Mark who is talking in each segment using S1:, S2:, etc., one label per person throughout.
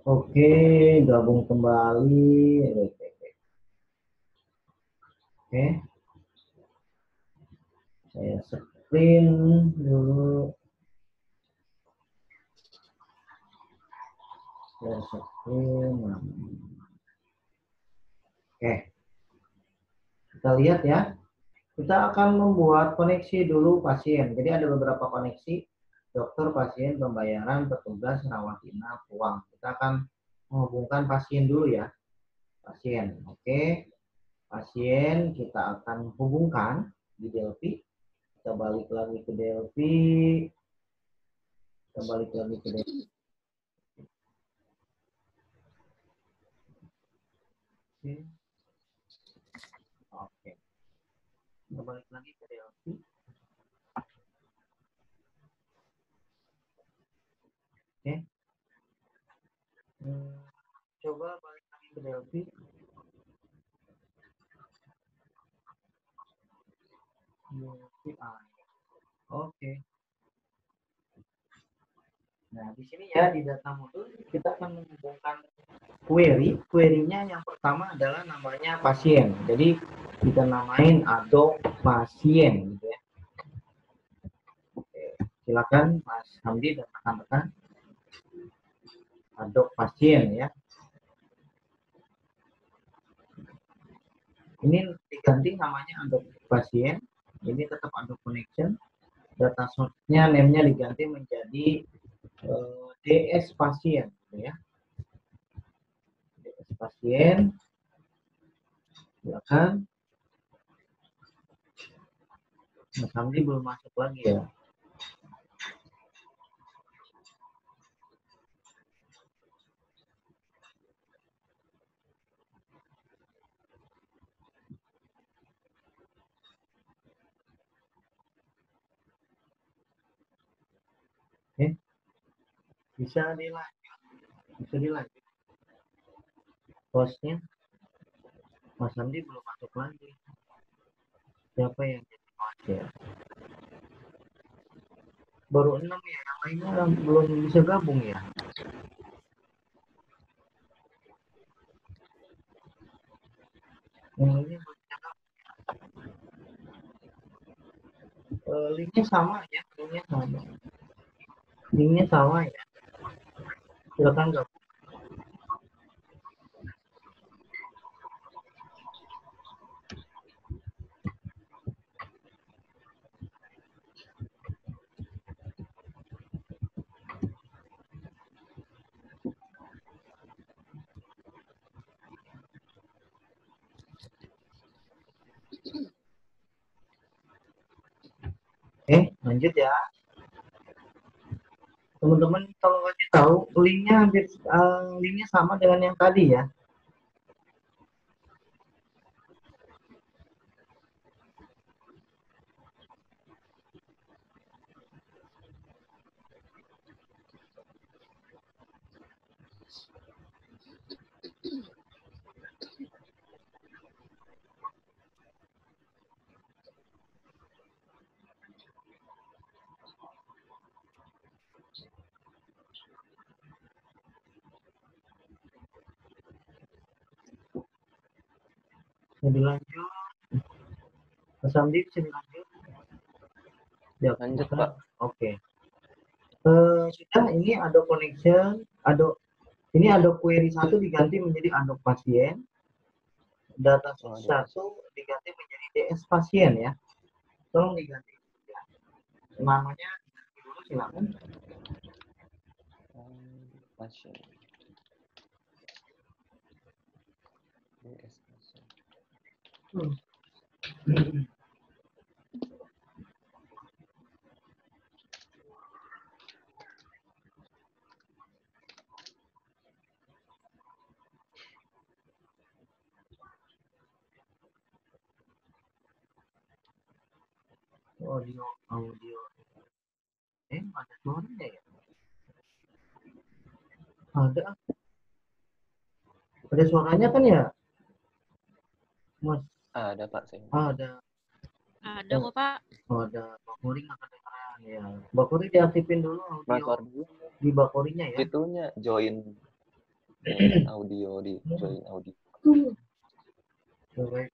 S1: Oke, gabung kembali. Oke, oke. Saya screen dulu. Saya screen. Oke, kita lihat ya. Kita akan membuat koneksi dulu pasien. Jadi ada beberapa koneksi. Dokter, pasien, pembayaran, petugas, rawat inap, uang. Kita akan menghubungkan pasien dulu ya. Pasien, oke. Pasien kita akan hubungkan di Delphi. Kita balik lagi ke Delphi. Kita balik lagi ke Delphi. Oke. Kita balik lagi ke Delphi. Oke. Coba balik lagi ke Delphi. Oke. Nah, di sini ya di data modul kita akan menghubungkan query. Query-nya yang pertama adalah namanya pasien. Jadi kita namain adok pasien gitu ya. Oke. Silakan Mas Hamdi dan rekan-rekan adok pasien ya. Ini diganti namanya adok pasien. Ini tetap adok connection. Data source-nya name-nya diganti menjadi DS pasien gitu ya. DS pasien. Silakan. Mas Hamdi belum masuk lagi ya. Oke. Bisa dilanjut. Hostnya Mas Hamdi belum masuk lagi. Siapa yang jadi host ya? Baru 6 ya, yang lainnya belum bisa gabung ya. Yang lainnya belum bisa gabung. Linknya sama ya, linknya sama ya. Silakan gabung. Lanjut ya. Teman-teman tolong kasih tahu linknya sama dengan yang tadi ya. Bisa dilanjut. Mas Hamdi bisa dilanjut. Ya,
S2: lanjut Pak.
S1: Oke. Sudah ini ada connection, ini ada query 1 diganti menjadi adok pasien. Data source 1 diganti menjadi DS pasien ya. Tolong diganti ya. Namanya diganti dulu silakan.
S2: Pasien. DS pasien.
S1: Audio. Ada suaranya ya? Ada suaranya kan ya? Mas.
S2: Ada Pak saya.
S1: Ada.
S3: Ada kok Pak.
S1: Ada Bakori nggak kedengeran ya. Bakori diaktifin dulu audio di Bakorinya ya.
S2: Itunya join Audio di join audio.
S1: Baik.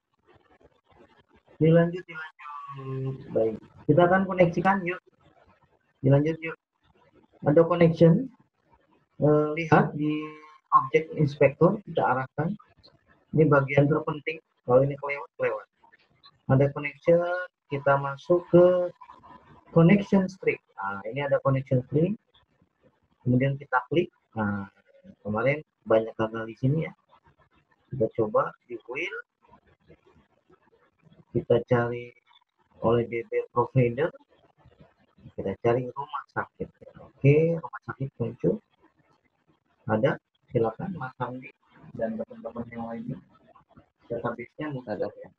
S1: Dilanjut. Baik. Kita akan koneksikan yuk. Dilanjut yuk. Ada connection. Lihat di objek inspektor kita arahkan. Ini bagian terpenting. Kalau ini kelewat. Ada connection, kita masuk ke connection string. Nah, ini ada connection string. Kemudian kita klik. Nah, kemarin banyak gagal di sini ya. Kita coba di wheel. Kita cari oleh DB provider. Kita cari rumah sakit. Oke, rumah sakit muncul. Ada, silakan Mas Hamdi dan teman-teman yang lainnya. Database-nya muncul
S2: Ada.
S1: ya.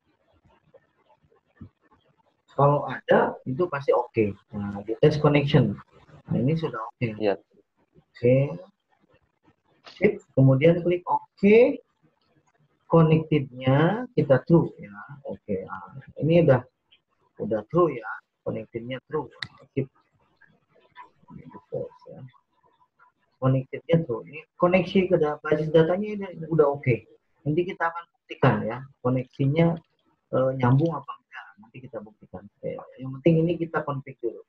S1: Kalau ada, itu pasti oke. Nah, di test connection. Nah, ini sudah oke.
S2: Iya.
S1: Oke. Sip. Kemudian klik oke. Connected-nya kita true ya. Oke. Nah, ini udah true ya. Connected-nya true. Sip. Ya. Connected-nya true. Ini koneksi ke basis datanya udah oke. Nanti kita akan buktikan ya. Koneksinya nyambung apa enggak. Nanti kita buktikan. Yang penting ini kita config dulu.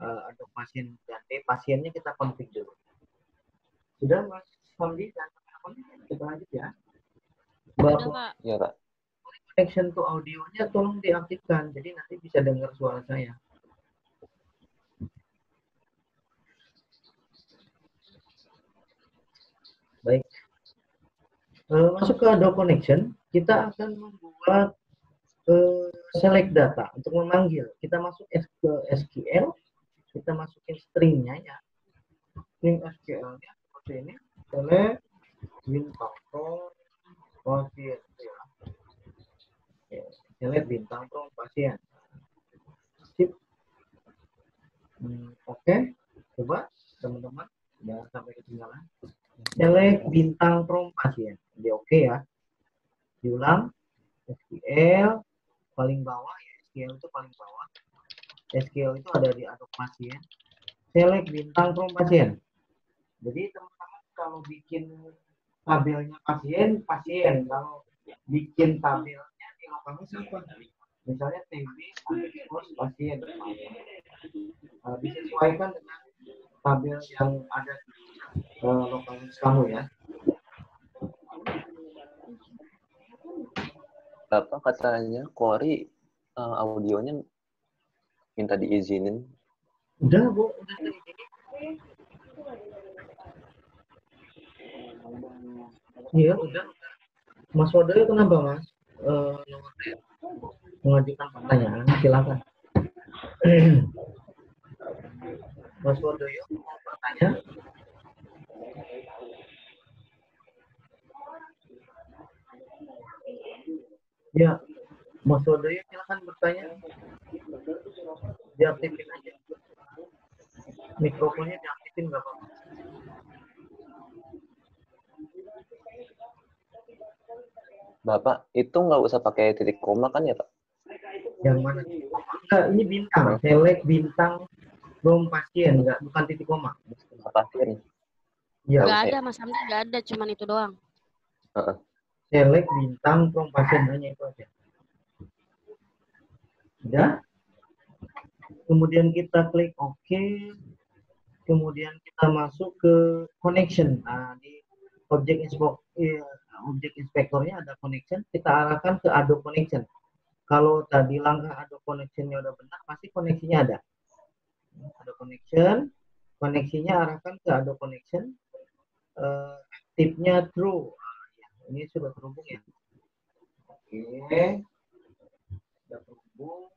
S1: Untuk pasien ganti pasiennya kita config dulu. Sudah Mas Hamdi dan teman-teman, kita lanjut ya.
S3: Udah, Pak.
S2: Iya, Pak.
S1: Connection to audionya tolong diaktifkan, jadi nanti bisa dengar suara saya. Baik. Masuk ke Adobe Connection, kita akan membuat select data untuk memanggil. Kita masuk ke SQL, kita masukin stringnya ya. String SQL-nya seperti ini. Select bintang pasien ya. Select bintang pasien. Sip. Oke. Coba teman-teman jangan sampai ketinggalan. Select bintang pasien. Jadi oke ya. Diulang. SQL paling bawah ya. SQL itu paling bawah. SQL itu ada di Adobe pasien. Select bintang pasien. Jadi teman-teman kalau bikin tabelnya pasien. Kalau bikin tabelnya di lokalnya siapa? Misalnya TB pasien. Disesuaikan dengan tabel yang ada di lokalnya kamu ya.
S2: Bapak katanya Kori audionya minta diizinin.
S1: Udah, Bu. Udah diizinin. Iya, udah. Mas Wadoyo kenapa, Mas? Mengajukan pertanyaan, silakan. Mas Wadoyo mau bertanya? Ya, Mas Wadoyo silakan bertanya. Diaktifin aja. Mikrofonnya diaktifin nggak apa-apa.
S2: Bapak, itu nggak usah pakai titik koma kan ya, Pak?
S1: Yang mana? Enggak, ini bintang. Select bintang from pasien, enggak, bukan titik koma.
S2: Pasien.
S1: Ya.
S3: Nggak ada, Mas Hamdi. Nggak ada, cuman itu doang.
S1: Select bintang from pasien, hanya itu aja. Udah? Kemudian kita klik OK. Kemudian kita masuk ke connection. Nah, di objek inspektornya ada connection. Kita arahkan ke Adobe Connection. Kalau tadi langkah Adobe Connection-nya udah benar, pasti koneksinya ada. Adobe Connection, koneksinya arahkan ke Adobe Connection. Tipnya true. Ini sudah terhubung ya. Oke. Sudah terhubung.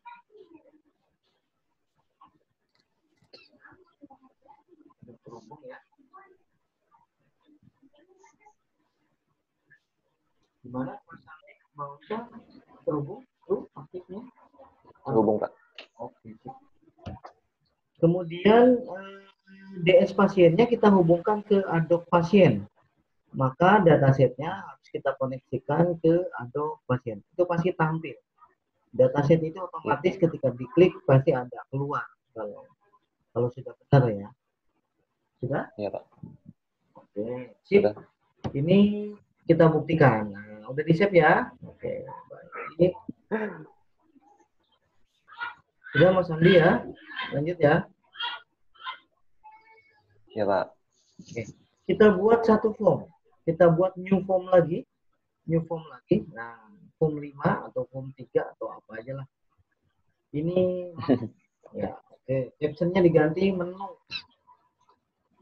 S1: Terhubung ya. Gimana Mas Andi? Mau terhubung? Aktifnya?
S2: Terhubung, Pak.
S1: Oke. Kemudian DS pasiennya kita hubungkan ke Adobe Pasien. Maka datasetnya harus kita koneksikan ke Adobe Pasien. Itu pasti tampil. Dataset itu otomatis ketika diklik pasti ada keluar. Kalau sudah benar ya. Sudah?
S2: Iya, Pak.
S1: Oke. Sip.
S2: Sudah.
S1: Ini kita buktikan. Nah, udah di-save ya? Oke, baik. Udah Mas Andi ya? Lanjut ya.
S2: Ya, Pak.
S1: Oke. Kita buat satu form. Kita buat new form lagi. New form lagi. Nah, form 5 atau form 3 atau apa aja lah. Ini ya, oke. Captionnya diganti menu.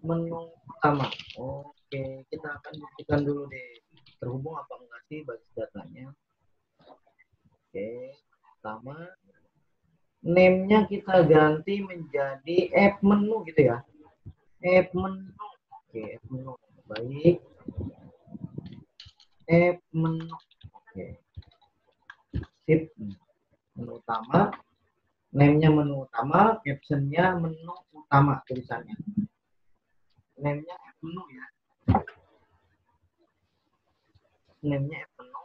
S1: Menu utama. Oke, kita akan buktikan dulu deh. Terhubung apa enggak sih basis datanya. Oke, pertama. Name-nya kita ganti menjadi app menu gitu ya. App menu. Oke, app menu. Baik. App menu. Oke. Sip. Menu utama. Name-nya menu utama. Caption-nya menu utama tulisannya. Name-nya app menu ya. Name-nya app menu.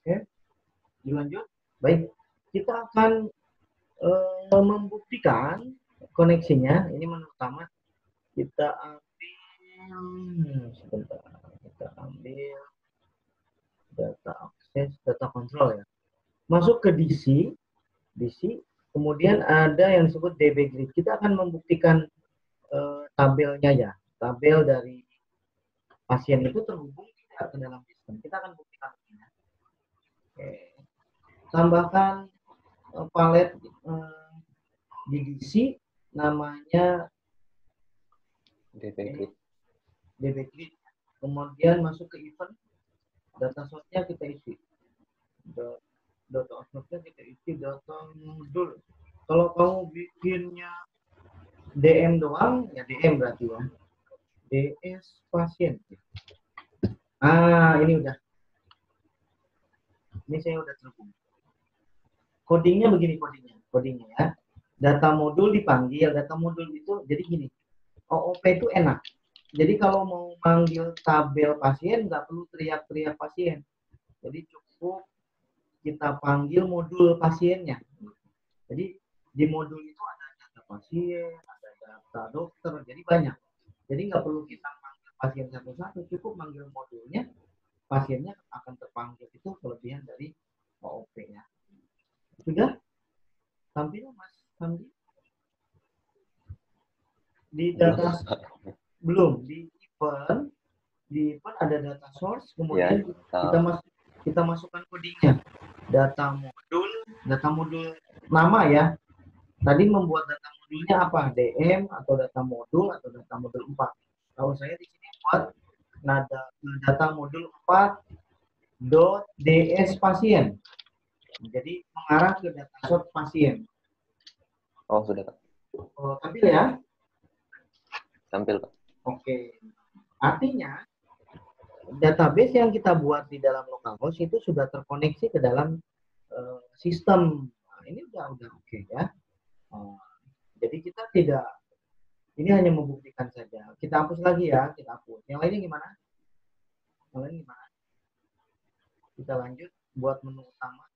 S1: Oke. Dilanjut. Baik. Kita akan membuktikan koneksinya. Ini menu utama. Kita ambil sebentar. Kita ambil data akses, data control ya. Masuk ke DC, kemudian ada yang disebut DB grid. Kita akan membuktikan tabelnya ya. Tabel dari pasien itu terhubung tidak ke dalam sistem. Kita akan buktikan ini. Oke. Tambahkan palet di DC namanya
S2: DB.
S1: DB grid. Kemudian masuk ke event, data source-nya kita isi. Data source-nya kita isi data modul. Kalau kamu bikinnya DM doang, ya DM berarti ya. DS pasien. Ini udah. Ini saya udah terhubung. Codingnya begini codingnya ya. Data modul dipanggil, data modul itu jadi gini. OOP itu enak. Jadi kalau mau manggil tabel pasien nggak perlu teriak-teriak pasien. Jadi cukup kita panggil modul pasiennya. Jadi di modul itu ada data pasien, ada data dokter, jadi banyak. Jadi nggak perlu kita panggil pasien satu-satu, cukup manggil modulnya, pasiennya akan terpanggil. Itu kelebihan dari OOP-nya. Sudah? Tampil Mas Sandi? Di data belum di event ada data source, kemudian
S2: Ya,
S1: kita masukkan codingnya. Data modul nama ya. Tadi membuat data modulnya apa? DM atau data modul 4. Kalau saya di sini buat data modul 4 .ds pasien. Jadi mengarah ke data source pasien.
S2: Oh, sudah, Pak.
S1: Tampil ya?
S2: Tampil, Pak.
S1: Oke. Artinya database yang kita buat di dalam localhost itu sudah terkoneksi ke dalam sistem. Nah, ini udah oke ya. Jadi kita tidak, ini hanya membuktikan saja. Kita hapus lagi ya, kita hapus. Yang lainnya gimana? Yang lain gimana? Kita lanjut buat menu utama.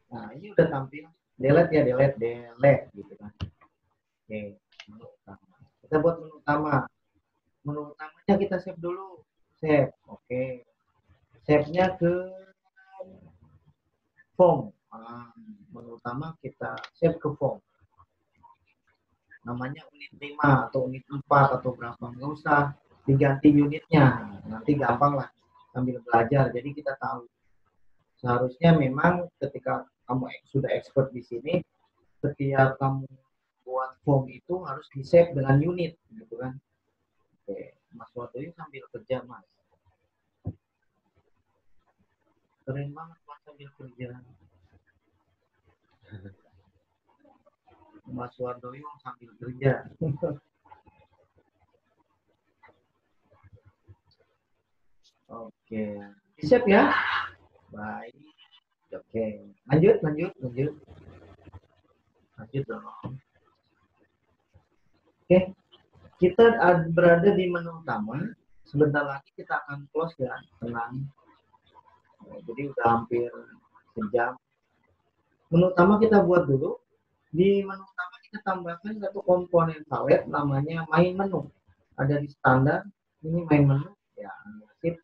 S1: Nah, ini udah tampil. Delete ya, delete gitu kan. Oke, menu utama. Kita buat menu utama. Menu utamanya kita save dulu. Save. Oke. Save-nya ke form. Menu utama kita save ke form. Namanya unit 5 atau unit 4 atau berapa. Nggak usah diganti unitnya. Nanti gampang lah sambil belajar. Jadi kita tahu. Seharusnya memang ketika kamu sudah expert di sini, setiap kamu buat form itu harus di-save dengan unit, gitu kan. Oke, Mas Wadoyo sambil kerja, Mas. Keren banget Mas sambil kerja. Mas Wadoyo sambil kerja. Oke, di-save ya. Baik, oke. Lanjut dong. Oke, kita berada di menu utama. Sebentar lagi kita akan close ya, tenang. Jadi udah hampir sejam. Menu utama kita buat dulu. Di menu utama kita tambahkan satu komponen palet namanya main menu. Ada di standar, ini main menu. Ya, sip.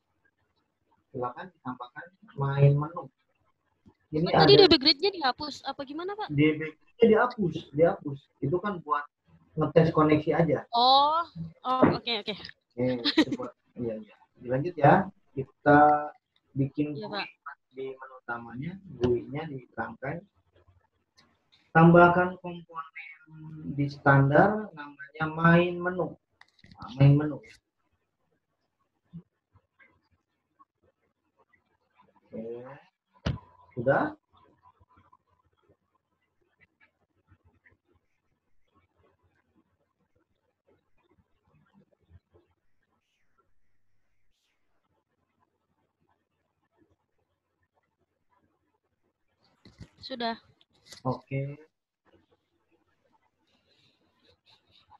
S1: Silakan ditambahkan main menu. Ini
S3: Oh, tadi
S1: ada
S3: DB grade-nya dihapus apa gimana, Pak?
S1: DB-nya dihapus. Itu kan buat ngetes koneksi aja.
S3: Oh, oke.
S1: Iya. Dilanjut ya. Kita bikin
S3: Iya,
S1: GUI
S3: Pak.
S1: di menu utamanya, GUI-nya dirangkai. Tambahkan komponen di standar namanya main menu. Nah, main menu ya. Oke. Sudah?
S3: Sudah.
S1: Oke.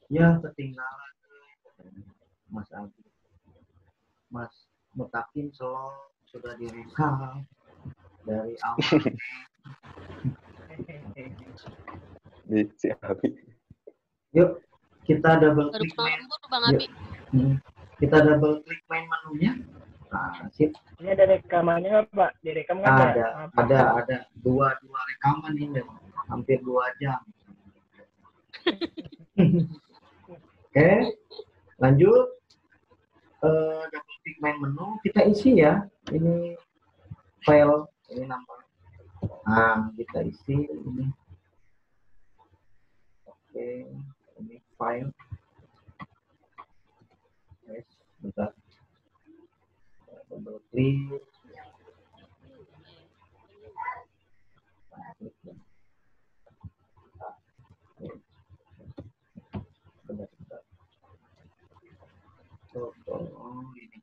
S1: Ya, ketinggalan Mas Abi. Mas Mutakin sudah direkam dari awal.
S2: Di si Abi.
S1: Yuk, kita double
S3: Baru
S1: klik
S3: pulang
S1: main.
S3: lembur, Bang Abi.
S1: Kita double klik main menunya. Nah, sip.
S4: Ini ada rekamannya nggak, Pak? Direkam kan ya?
S1: Ada dua rekaman ini, hampir 2 jam. Oke, lanjut. Double klik main menu, kita isi ya. Ini file, ini nampak. Nah, kita isi ini. Oke, ini file. Yes, bentar. Double klik. Ini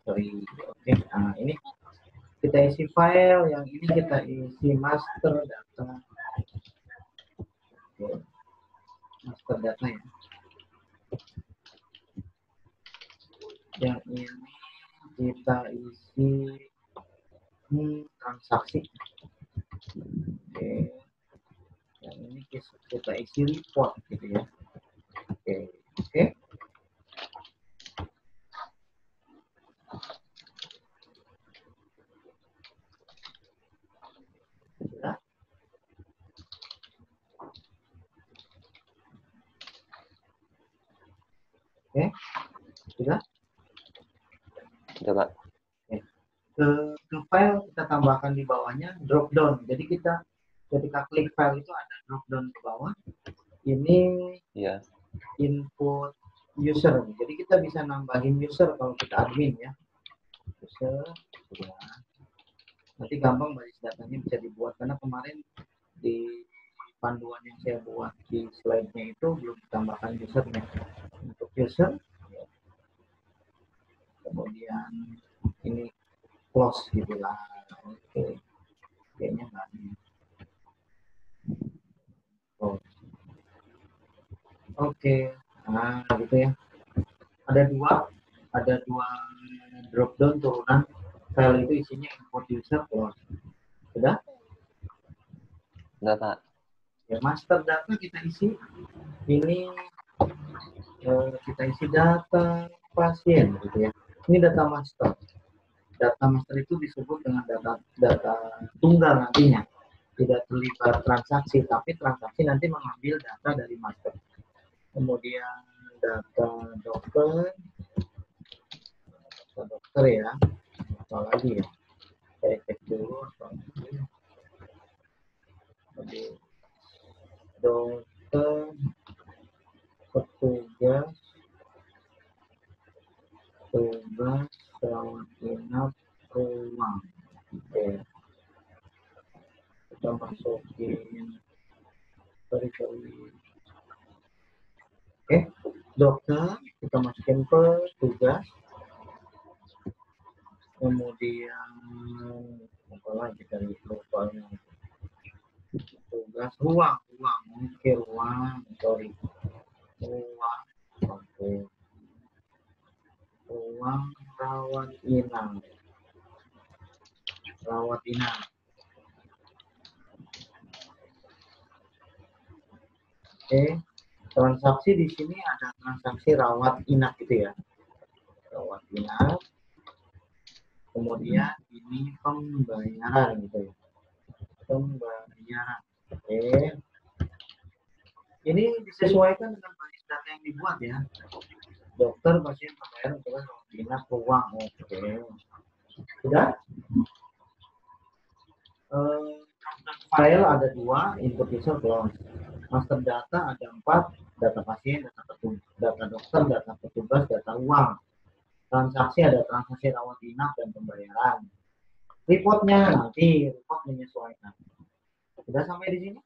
S1: dari oke. Nah, ini kita isi file, yang ini kita isi master data. Oke. Master data ya. Yang ini kita isi transaksi. Oke. Yang ini kita isi report gitu ya. Oke. Sudah. Oke. Sudah.
S2: Sudah, Pak.
S1: Ke file kita tambahkan di bawahnya drop down. Jadi kita ketika klik file itu ada drop down ke bawah. Ini
S2: Iya.
S1: input user. Jadi kita bisa nambahin user kalau kita admin ya. User, ya. Nanti gampang baris datanya bisa dibuat karena kemarin di panduan yang saya buat di slide-nya itu belum ditambahkan usernya. Untuk user, ya. Kemudian ini close gitu lah. Oke, kayaknya nggak ada. Oke, nah gitu ya. Ada dua drop down turunan file itu isinya import user close. Sudah?
S2: Sudah, Pak.
S1: Ya, master data kita isi. Ini kita isi data pasien gitu ya. Ini data master. Data master itu disebut dengan data tunggal nantinya. Tidak terlibat transaksi, tapi transaksi nanti mengambil data dari master. Kemudian data dokter ya. Apa lagi ya? Saya cek dulu. Jadi dokter, petugas rawat inap ruang. Oke. Kita masukin Oke, dokter kita masukin petugas. Kemudian apa lagi dari lupanya? tugas ruang, oke ruang, sorry, ruang, oke, ruang rawat inap, rawat inap. Oke, transaksi di sini ada transaksi rawat inap gitu ya, rawat inap. Kemudian ini pembayaran gitu ya, pembayaran. Oke, ini disesuaikan dengan basis data yang dibuat ya. Dokter, pasien, pembayaran, tugas rawat inap, ruang. Oke, sudah. File ada 2, input user close. Master data ada 4, data pasien, data dokter, data petugas, data uang. Transaksi ada transaksi rawat inap dan pembayaran. Reportnya nanti report menyesuaikan. Sudah sampai di sini?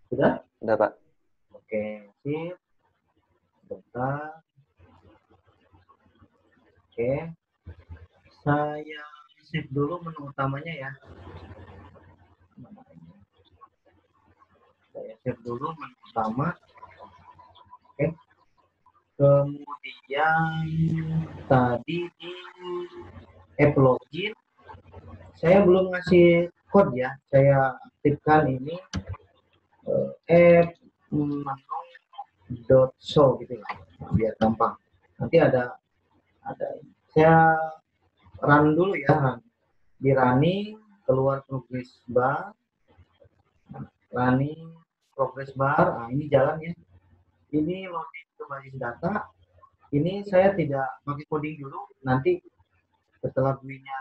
S1: Sudah?
S2: Udah, Pak.
S1: Oke, sip. Bentar. Oke. Saya save dulu menu utamanya ya. Saya save dulu menu utama. Oke. Kemudian tadi di app login saya belum ngasih code ya. Saya aktifkan ini app.show gitu ya. Nah, biar gampang. Nanti ada saya run dulu ya, run. Di running keluar progress bar, running progress bar. Nah, ini jalan ya. Ini loading ke basis data. Ini saya tidak pakai coding dulu. Nanti setelah GUI-nya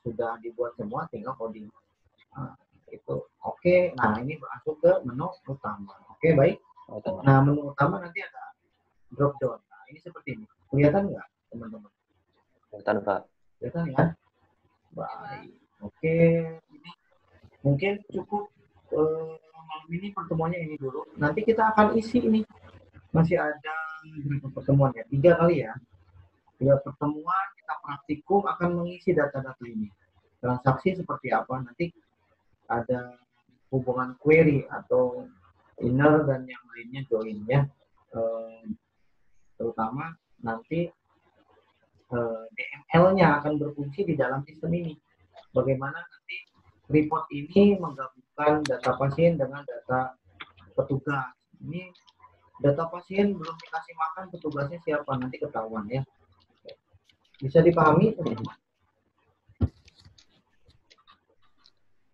S1: sudah dibuat semua, tinggal coding. Nah, itu oke. Nah, ini masuk ke menu utama. Oke, baik. Nah, menu utama nanti ada drop down. Nah, ini seperti ini. Kelihatan nggak, teman-teman?
S2: Kelihatan, Pak.
S1: Kelihatan ya? Baik. Oke, ini mungkin cukup malam ini pertemuannya ini dulu. Nanti kita akan isi ini. Masih ada berapa pertemuan ya? 3 kali ya. 3 pertemuan kita praktikum akan mengisi data-data ini. Transaksi seperti apa? Nanti ada hubungan query atau inner dan yang lainnya join ya. Terutama nanti DML-nya akan berfungsi di dalam sistem ini. Bagaimana nanti report ini menggabungkan data pasien dengan data petugas. Ini data pasien belum dikasih makan, petugasnya siapa nanti ketahuan ya. Bisa dipahami teman-teman?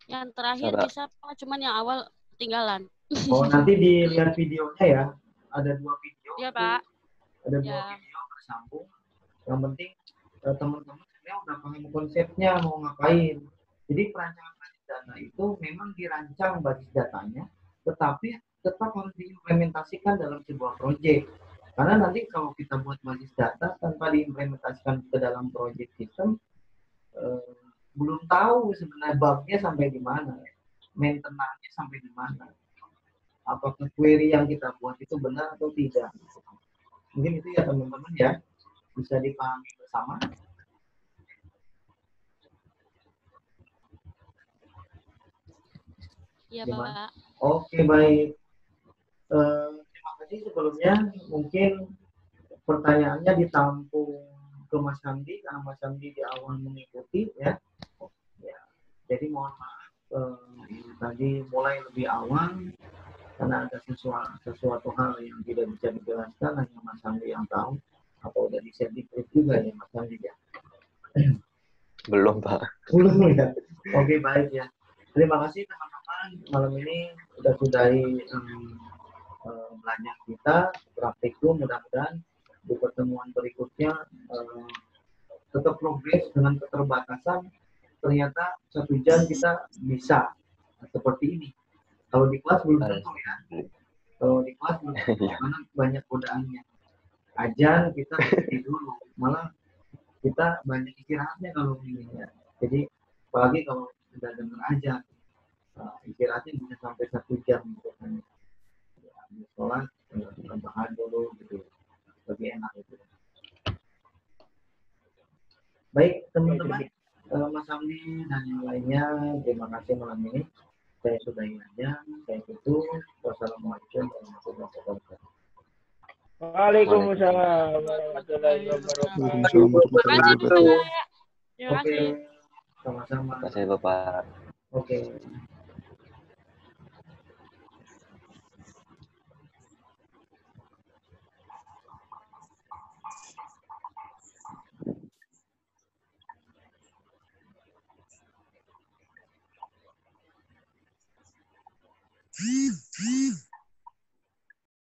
S3: Yang terakhir
S2: Bisa, Pak.
S3: bisa Pak, cuman yang awal ketinggalan.
S1: Oh, nanti dilihat videonya ya. Ada 2 video.
S3: Iya, Pak.
S1: Ada 2
S3: Ya.
S1: video bersambung. Yang penting teman-teman sebenarnya udah paham konsepnya mau ngapain. Jadi perancangan basis data itu memang dirancang basis datanya, tetapi tetap harus diimplementasikan dalam sebuah proyek. Karena nanti kalau kita buat basis data tanpa diimplementasikan ke dalam proyek sistem, belum tahu sebenarnya bugnya sampai di mana, maintenance-nya sampai di mana. Apakah query yang kita buat itu benar atau tidak. Mungkin itu ya teman-teman ya, bisa dipahami bersama.
S3: Iya,
S1: Gimana?
S3: Pak.
S1: Oke, baik. Terima kasih sebelumnya. Mungkin pertanyaannya ditampung ke Mas Hamdi, karena Mas Hamdi di awal mengikuti ya. Jadi mohon maaf tadi mulai lebih awal karena ada sesuatu hal yang tidak bisa dijelaskan, hanya Mas Hamdi yang tahu. Apa udah di-share di grup juga ya Mas Hamdi ya?
S2: Belum, Pak.
S1: Belum ya. Oke, baik ya. Terima kasih teman-teman. Malam ini sudah sudahi belajar kita praktikum. Mudah-mudahan di pertemuan berikutnya tetap progres dengan keterbatasan. Ternyata 1 jam kita bisa seperti ini. Kalau di kelas belum tentu ya. Kalau di kelas belum tentu karena banyak godaannya. Ajan kita berhenti dulu. Malah kita banyak istirahatnya kalau ini ya. Jadi apalagi kalau sudah dengar aja istirahatnya bisa sampai 1 jam gitu kan. Ya, sholat tambahan dulu gitu, lebih enak itu. Baik teman-teman, Mas Amdi dan yang lainnya, terima kasih malam ini. Saya sudahi aja, saya tutup. Wassalamualaikum warahmatullahi wabarakatuh.
S4: Waalaikumsalam warahmatullahi wabarakatuh.
S5: Waalaikumsalam warahmatullahi
S3: Makasih
S5: wabarakatuh.
S3: Bapak. Terima
S1: Oke,
S3: kasih.
S1: sama-sama.
S2: Terima kasih Bapak.
S1: Oke.